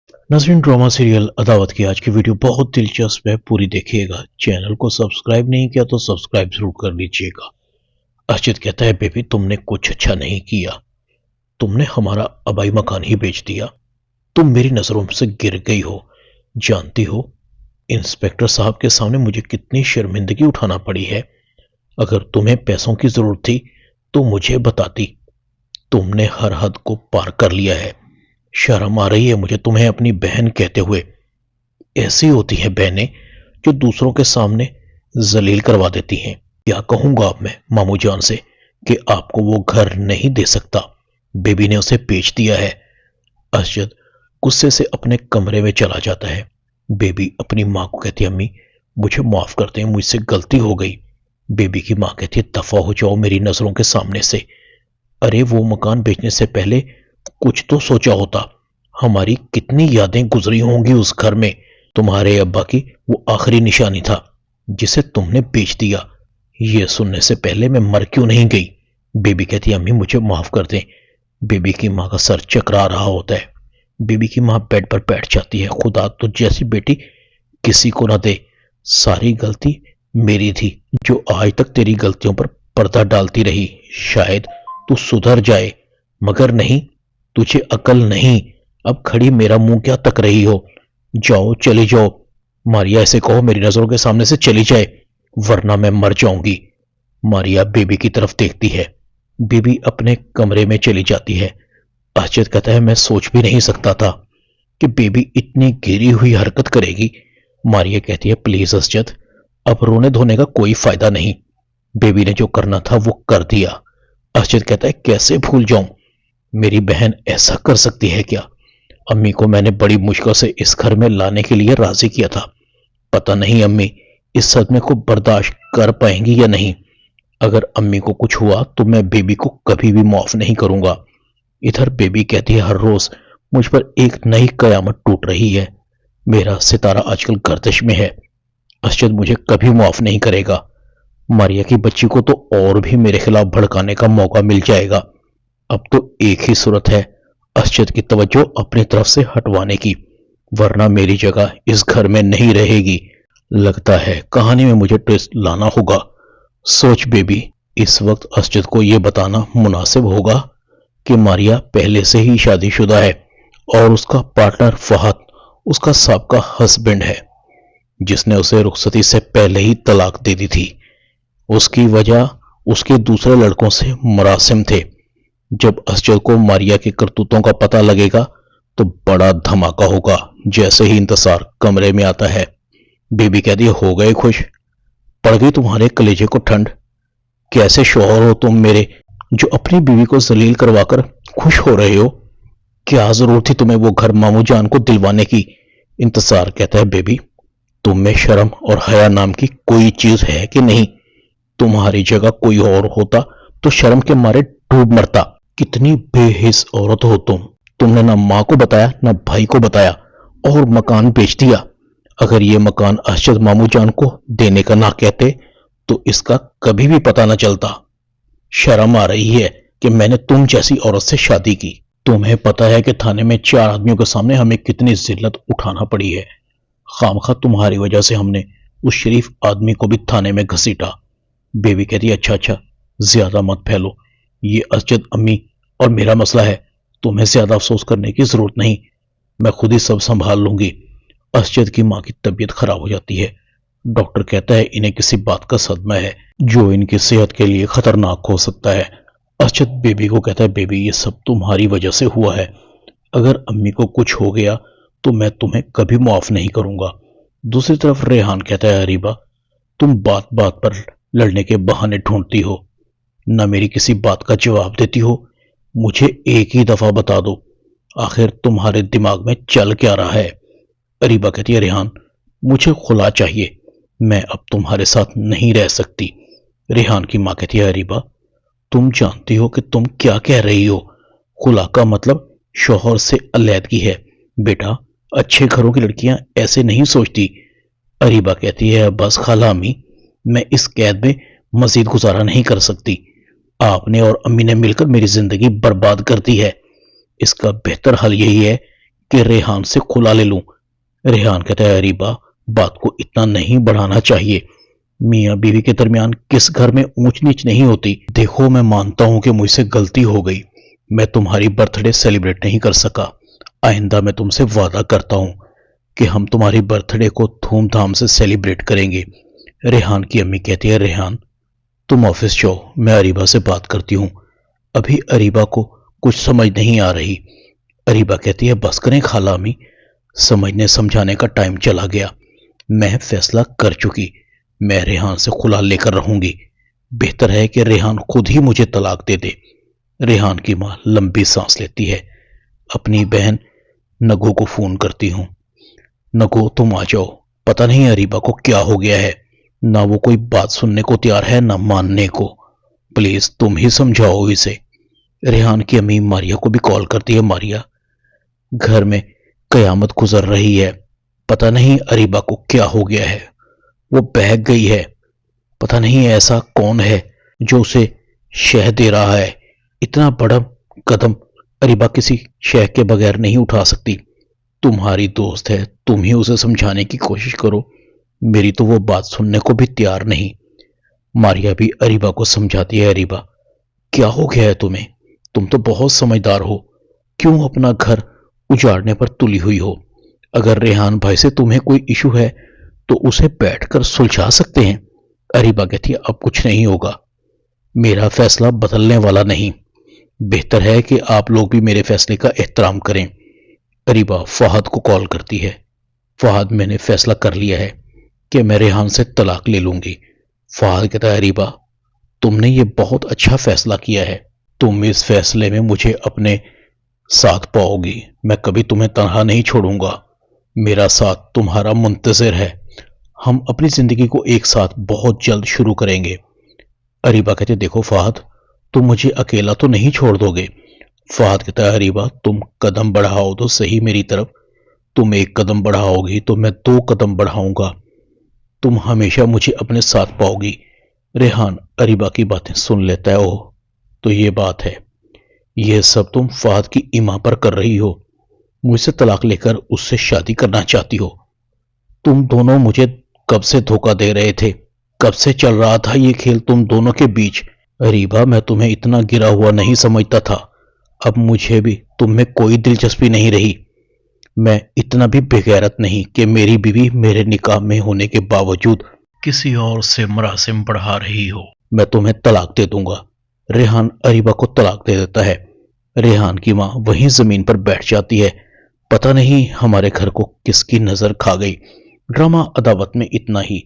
नजरीन, drama serial अदावत की आज की वीडियो बहुत दिलचस्प है, पूरी देखिएगा। चैनल को सब्सक्राइब नहीं किया तो सब्सक्राइब जरूर कर लीजिएगा। अर्चित कहता है, बेबी तुमने कुछ अच्छा नहीं किया। तुमने हमारा आबाई मकान ही बेच दिया। तुम मेरी नजरों से गिर गई हो। जानती हो इंस्पेक्टर साहब के सामने मुझे कितनी शर्मिंदगी उठाना पड़ी है। अगर तुम्हें पैसों की जरूरत थी तो मुझे बताती। तुमने हर हद को पार कर लिया है। शर्म आ रही है मुझे तुम्हें अपनी बहन कहते हुए। ऐसी होती हैं बहनें जो दूसरों के सामने जलील करवा देती हैं। क्या कहूंगा अब मैं मामू जान से कि आपको वो घर नहीं दे सकता। बेबी ने उसे बेच दिया है। अर्शद गुस्से से अपने कमरे में चला जाता है। बेबी अपनी माँ को कहती है, अम्मी मुझे माफ कर दें, मुझसे गलती हो गई। बेबी की माँ कहती है, दफा हो जाओ मेरी नजरों के सामने से। अरे वो मकान बेचने से पहले कुछ तो सोचा होता। हमारी कितनी यादें गुजरी होंगी उस घर में। तुम्हारे अब्बा की वो आखिरी निशानी था जिसे तुमने बेच दिया। ये सुनने से पहले मैं मर क्यों नहीं गई। बेबी कहती है, अम्मी मुझे माफ कर दें। बेबी की माँ का सर चकरा रहा होता है। बेबी की माँ बेड पर बैठ जाती है। खुदा तो जैसी बेटी किसी को ना दे। सारी गलती मेरी थी जो आज तक तेरी गलतियों पर पर्दा डालती रही। शायद तू सुधर जाए, मगर नहीं, तुझे अकल नहीं। अब खड़ी मेरा मुंह क्या तक रही हो। जाओ, चली जाओ। मारिया ऐसे कहो मेरी नजरों के सामने से चली जाए, वरना मैं मर जाऊंगी। मारिया बेबी की तरफ देखती है। बेबी अपने कमरे में चली जाती है। अर्चित कहता है, मैं सोच भी नहीं सकता था कि बेबी इतनी गिरी हुई हरकत करेगी। मारिया कहती है, प्लीज अर्चित, अब रोने धोने का कोई फायदा नहीं। बेबी ने जो करना था वो कर दिया। अर्चित कहता है, कैसे भूल जाऊं। मेरी बहन ऐसा कर सकती है क्या। अम्मी को मैंने बड़ी मुश्किल से इस घर में लाने के लिए राजी किया था। पता नहीं अम्मी इस सदमे को बर्दाश्त कर पाएंगी या नहीं। अगर अम्मी को कुछ हुआ तो मैं बेबी को कभी भी माफ नहीं करूंगा। इधर बेबी कहती है, हर रोज मुझ पर एक नई कयामत टूट रही है। मेरा सितारा आजकल गर्दिश में है। अर्शद मुझे कभी माफ नहीं करेगा। मारिया की बच्ची को तो और भी मेरे खिलाफ भड़काने का मौका मिल जाएगा। अब तो एक ही सूरत है, अर्शद की तवज्जो अपनी तरफ से हटवाने की, वरना मेरी जगह इस घर में नहीं रहेगी। लगता है कहानी में मुझे ट्विस्ट लाना होगा। सोच बेबी, इस वक्त अर्शद को यह बताना मुनासिब होगा कि मारिया पहले से ही शादीशुदा है और उसका पार्टनर फहद उसका साबका हस्बैंड है, जिसने उसे रुखसती से पहले ही तलाक दे दी थी। उसकी वजह उसके दूसरे लड़कों से मरासिम थे। जब अर्शद को मारिया के करतूतों का पता लगेगा तो बड़ा धमाका होगा। जैसे ही इंतजार कमरे में आता है, बेबी कहती है, हो गए खुश, पड़ गई तुम्हारे कलेजे को ठंड। कैसे शौहर हो तुम मेरे, जो अपनी बीवी को जलील करवाकर खुश हो रहे हो। क्या जरूरत थी तुम्हें वो घर मामू जान को दिलवाने की। इंतजार कहता है, बेबी तुम में शर्म और हया नाम की कोई चीज है कि नहीं। तुम्हारी जगह कोई और होता तो शर्म के मारे डूब मरता। कितनी बेहिस औरत हो तुम। तुमने ना मां को बताया ना भाई को बताया और मकान बेच दिया। अगर ये मकान अर्शद मामू जान को देने का ना कहते तो इसका कभी भी पता ना चलता। शर्म आ रही है कि मैंने तुम जैसी औरत से शादी की। तुम्हें पता है कि थाने में 4 आदमियों के सामने हमें कितनी जिल्लत उठाना पड़ी है। खामखा तुम्हारी वजह से हमने उस शरीफ आदमी को भी थाने में घसीटा। बेबी कहती, अच्छा अच्छा, ज्यादा मत फैलो। ये अर्शद अम्मी और मेरा मसला है, तुम्हें ज्यादा अफसोस करने की जरूरत नहीं। मैं खुद ही सब संभाल लूंगी। अर्शद की माँ की तबीयत खराब हो जाती है। डॉक्टर कहता है इन्हें किसी बात का सदमा है जो इनकी सेहत के लिए खतरनाक हो सकता है। अर्शद बेबी को कहता है, बेबी ये सब तुम्हारी वजह से हुआ है। अगर अम्मी को कुछ हो गया तो मैं तुम्हें कभी माफ नहीं करूंगा। दूसरी तरफ रेहान कहता है, अरीबा तुम बात बात पर लड़ने के बहाने ढूंढती हो, न मेरी किसी बात का जवाब देती हो। मुझे एक ही दफा बता दो, आखिर तुम्हारे दिमाग में चल क्या रहा है। अरीबा कहती है, रेहान मुझे खुला चाहिए, मैं अब तुम्हारे साथ नहीं रह सकती। रेहान की माँ कहती है, अरीबा तुम जानती हो कि तुम क्या कह रही हो। खुला का मतलब शौहर से अलैदगी है। बेटा अच्छे घरों की लड़कियां ऐसे नहीं सोचती। अरीबा कहती है, बस खाला अम्मी, मैं इस कैद में मजीद गुजारा नहीं कर सकती। आपने और अम्मी ने मिलकर मेरी जिंदगी बर्बाद कर दी है। इसका बेहतर हल यही है کہ ریحان سے کھلا لے لوں۔ ریحان کہتا ہے اریبہ بات کو اتنا نہیں بڑھانا چاہیے، میاں بیوی کے درمیان کس گھر میں اونچ نیچ نہیں ہوتی۔ دیکھو میں مانتا ہوں کہ مجھ سے غلطی ہو گئی، میں تمہاری برتھ ڈے سیلیبریٹ نہیں کر سکا۔ آئندہ میں تم سے وعدہ کرتا ہوں کہ ہم تمہاری برتھ ڈے کو دھوم دھام سے سیلیبریٹ کریں گے۔ ریحان کی امی کہتی ہے ریحان تم آفس جاؤ، میں اریبہ سے بات کرتی ہوں۔ ابھی اریبہ کو کچھ سمجھ نہیں آ رہی۔ اریبہ کہتی ہے بس کریں خالہ امی، سمجھنے سمجھانے کا ٹائم چلا گیا، میں فیصلہ کر چکی، میں ریحان سے خلا لے کر رہوں گی، بہتر ہے کہ ریحان خود ہی مجھے طلاق دے دے۔ ریحان کی ماں لمبی سانس لیتی ہے، اپنی بہن نگو کو فون کرتی ہوں۔ نگو تم آ جاؤ، پتہ نہیں اریبہ کو کیا ہو گیا ہے، نہ وہ کوئی بات سننے کو تیار ہے نہ ماننے کو، پلیز تم ہی سمجھاؤ اسے۔ ریحان کی امی ماریا کو بھی کال کرتی ہے، ماریا گھر میں قیامت گزر رہی ہے، پتہ نہیں اریبہ کو کیا ہو گیا ہے، وہ بہک گئی ہے، پتہ نہیں ایسا کون ہے جو اسے شہ دے رہا ہے، اتنا بڑا قدم اریبہ کسی شہ کے بغیر نہیں اٹھا سکتی، تمہاری دوست ہے، تم ہی اسے سمجھانے کی کوشش کرو، میری تو وہ بات سننے کو بھی تیار نہیں۔ ماریا بھی اریبہ کو سمجھاتی ہے، اریبہ کیا ہو گیا ہے تمہیں، تم تو بہت سمجھدار ہو، کیوں اپنا گھر اجاڑنے پر تلی ہوئی ہو؟ اگر ریحان بھائی سے تمہیں کوئی ایشو ہے تو اسے بیٹھ کر سلجھا سکتے ہیں۔ اریبہ کہتی ہے اب کچھ نہیں ہوگا، میرا فیصلہ بدلنے والا نہیں، بہتر ہے کہ آپ لوگ بھی میرے فیصلے کا احترام کریں۔ اریبہ فہد کو کال کرتی ہے، فہد میں نے فیصلہ کر لیا ہے کہ میں ریحان سے طلاق لے لوں گی۔ فہد کہتا ہے اریبہ تم نے یہ بہت اچھا فیصلہ کیا ہے، تم اس فیصلے میں مجھے اپنے ساتھ پاؤ گی، میں کبھی تمہیں تنہا نہیں چھوڑوں گا، میرا ساتھ تمہارا منتظر ہے، ہم اپنی زندگی کو ایک ساتھ بہت جلد شروع کریں گے۔ اریبہ کہتے دیکھو فہد تم مجھے اکیلا تو نہیں چھوڑ دو گے۔ فہد کہتا ہے اریبہ تم قدم بڑھاؤ تو صحیح میری طرف، تم ایک قدم بڑھاؤ گی تو میں 2 قدم بڑھاؤں گا، تم ہمیشہ مجھے اپنے ساتھ پاؤ گی۔ ریحان اریبہ کی باتیں سن لیتا ہے، اوہ تو یہ بات ہے، یہ سب تم فہد کی ایما پر کر رہی ہو، مجھ سے طلاق لے کر اس سے شادی کرنا چاہتی ہو، تم دونوں مجھے کب سے دھوکہ دے رہے تھے، کب سے چل رہا تھا یہ کھیل تم دونوں کے بیچ؟ اریبہ میں تمہیں اتنا گرا ہوا نہیں سمجھتا تھا، اب مجھے بھی تم میں کوئی دلچسپی نہیں رہی، میں اتنا بھی بغیرت نہیں کہ میری بیوی میرے نکاح میں ہونے کے باوجود کسی اور سے مراسم بڑھا رہی ہو، میں تمہیں طلاق دے دوں گا۔ ریحان اریبہ کو طلاق دے دیتا ہے۔ ریحان کی ماں وہیں زمین پر بیٹھ جاتی ہے، پتہ نہیں ہمارے گھر کو کس کی نظر کھا گئی۔ ڈرامہ عداوت میں اتنا ہی۔